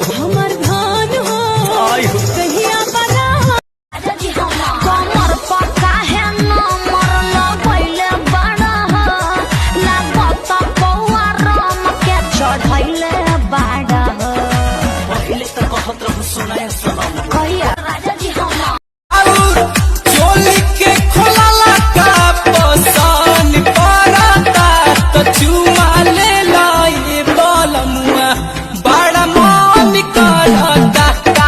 हमर भान हो कहिया बना कमर पका है नमर लगैले बड़ा लागत कौआ राम के चढ़ैले बड़ा पहले तो कहत रहू सुनाए सनम कहिया राजा जी हम चोली के खोलाला का पसन पड़ता तो चुमा ले लाई बलमुआ बड़ा मन करता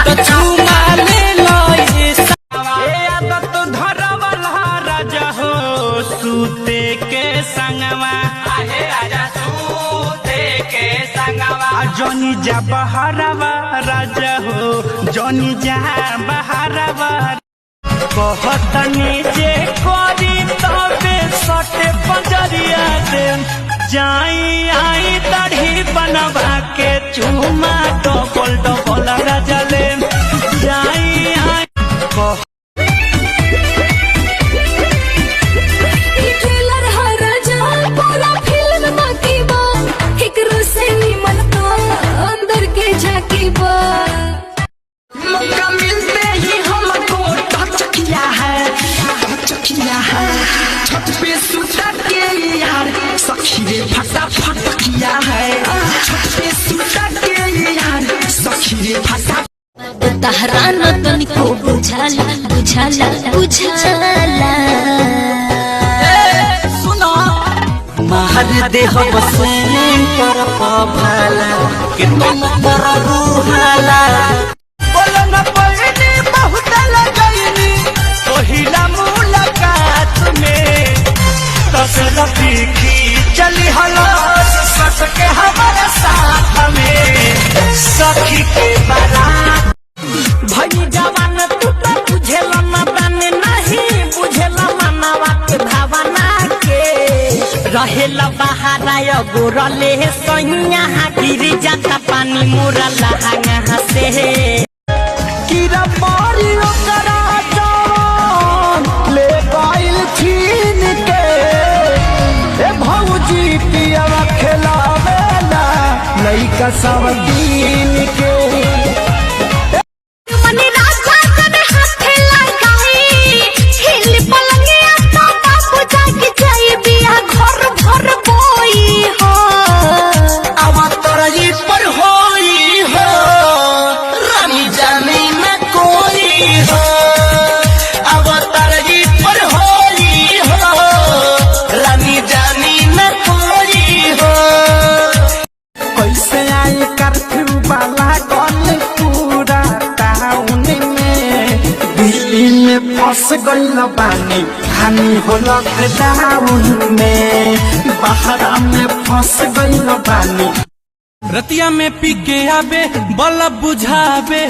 तो चुमा ले लाई आदत धरवाला राजा हो सूते के संगवा आहे राजा सूते के संगवा जनी जा बहरवा राजा हो जनी जा बहरवा कहतनी जे करी तबे सटे पंजरिया दे जाई आई दाढ़ी बनवा के चुमा डबल डबल राजा ले जाई आई ट्रेलर है राजा पूरा फिल्म बाकी बा एकरो से निमन तो अंदर के झाकी बा मौका मिलते ही हमको टच किया है छत पे सुता के यार सखी रे फटाफट किया है छत पे सुता के यार सखी रे फटाफट तहराना तनिको बुझाला बुझाला बुझाला सुनो महर देह बसेने पर भाला कि तुम पर रूहाला बोलो न पलनी बहुत लगैनी पहिला मुलाकात में तसला पीखी चली हलास सस के हमारे साथ में सखी के बारात भई जवान तू तो बुझेला न बने नहीं बुझेला मनवा के भावना के रहेला बहाराय गोरले सैया गिर जाता पानी मोरा लहंगा से कीरा मारी ओकरा जान ले गाइल छीन के ए भौजी पिया खेलावेला लइका सब दिन के मने राजा कने हाथे लगाई हिल पलंगिया तो बाबू जाके जाई बिया घर भर बोई हो आवा तरही पर होई हो रानी जाने न कोई हो आवा तरही पर होई हो रानी जाने न कोई हो कैसे आई कर्फ्यू वाला गन पूरा टाउन में दिल्ली में फंस गइल बानी हानि हो लॉकडाउन में बाहर में फंस गइल बानी रतिया में पी के आवे बल्ब बुझावे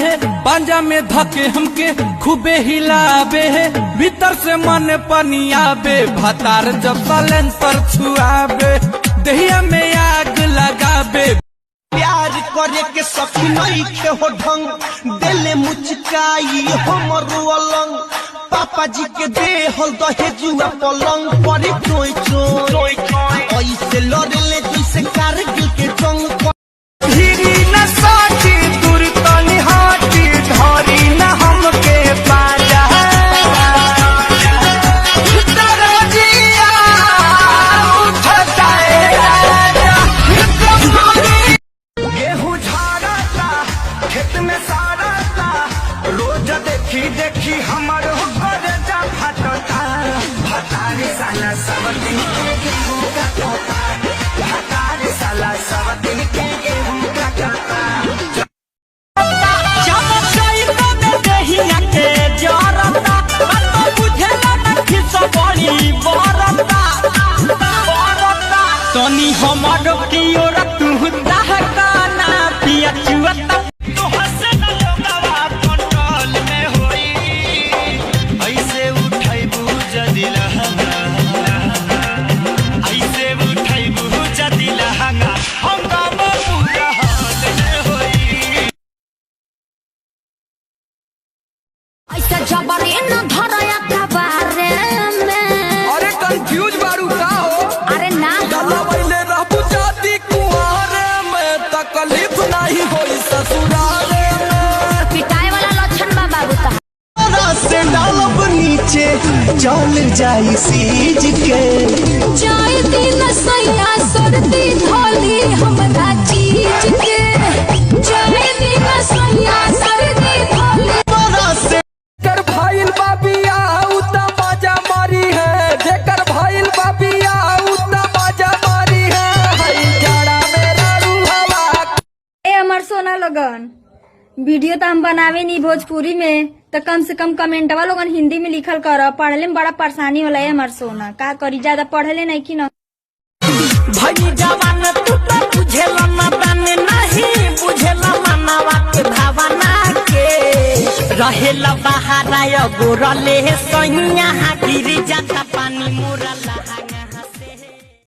पांजा में धके हमके खूबे हिलावे भीतर से मन पानी आवे भतार जब सलेंसर छुआवे दहिया में आग लगावे प्यार करे के सखी नहीं के हो ढंग दिले मुचकाई हमर अलंग पापा जी के देहल दहेजुआ पलंग पर चोय चोय ऐसे लड़ले जैसे कारगिल के जंग धीरी न साथी दूर तनी हाथी धरी न हमके पाजा दरजिया उठता गेहूं झाड़ता खेत में साड़ता रोज देखी देखी हमर घर जा फटता भतारी साला सब दिन के गेहूं का तोता भतारी साला सब दिन के गेहूं का तोता जब कइलो में देहिया के जरता तो बुझेला नखी सब बड़ी बरता तनी हमर की ओर तू दहका ना पिया चुअता तो हसे न लोगवा कंट्रोल में होई ऐसे उठाई बुझ दिला ऐसे उठाई बुझ दिला हंगामा पूरा हाल में होई ऐसा जबरे न धरया कबारे में अरे कंफ्यूज बारू का हो अरे ना गला वैले रहबू जाती जाई सीज के। जाए दिन सैया सर्दी धोली हमरा चीज के, जाए दिन सैया सर्दी धोली। जेकर भइल बा बियाह उ त मजा मारी है, जेकर भइल बा बियाह उ त मजा मारी है, हई जाड़ा मेरा रूहवा। ए हमर सोना लगन वीडियो तो हम बनावे नहीं भोजपुरी में, तो कम से कम कमेंटवा लोगन हिंदी में लिखल कर, पढ़ले में बड़ा परेशानी होला है हमर सोना, का करी ज्यादा पढ़ले नहीं की न। भई जवान तू तो बुझेला न दाने नहीं बुझेला मनवा के भावना के, रहेला बहारा गोरले सैया गिर जाता पानी मोरा लहा।